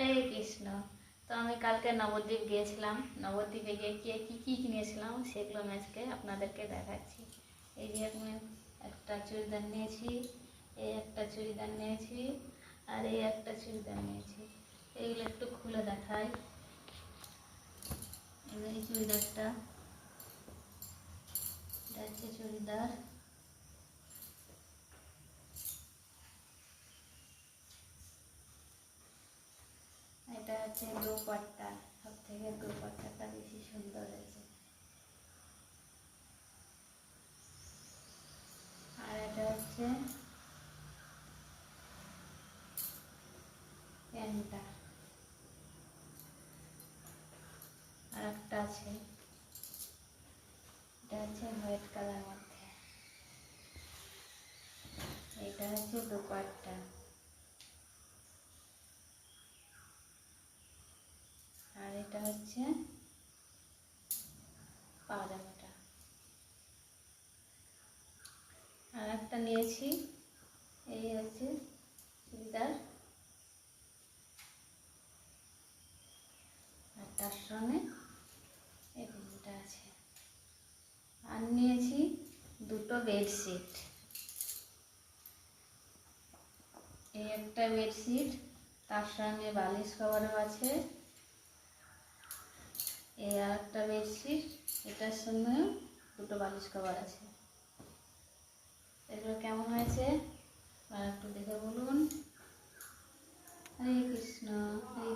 হরে কৃষ্ণ। তো আমি কালকে নবদ্বীপ গিয়েছিলাম। নবদ্বীপে গিয়ে কী কী কিনেছিলাম সেগুলো আমি আজকে আপনাদেরকে দেখাচ্ছি। এই যে আমি একটা চুড়িদার নিয়েছি, এই একটা চুড়িদার নিয়েছি, আর এই একটা চুড়িদার নিয়েছি। এইগুলো একটু খুলে দেখাই। এই চুড়িদারটা, এটা হচ্ছে চুড়িদার। এটা হচ্ছে দোপাট্টা, সব থেকে দোপাট্টাটা বেশি সুন্দর হয়েছে। আর এটা হচ্ছে প্যান্টটা। আর একটা আছে, এটা হচ্ছে হোয়াইট কালার মধ্যে। এটা হচ্ছে দোপাট্টা। আর এটা হচ্ছে পাজামাটা। আর একটা নিয়েছি, এই হচ্ছে চুড়িদার, আর তার সঙ্গে এই গেঞ্জিটা আছে। আর নিয়েছি দুটো বেডশিট। এই একটা বেডশিট, তার সঙ্গে বালিশ কভারও আছে। এই আর একটা বেডশিট, এটার সঙ্গেও দুটো বালিশ কভার আছে। এগুলো কেমন হয়েছে আর একটু দেখে বলুন। হরে কৃষ্ণ। হরে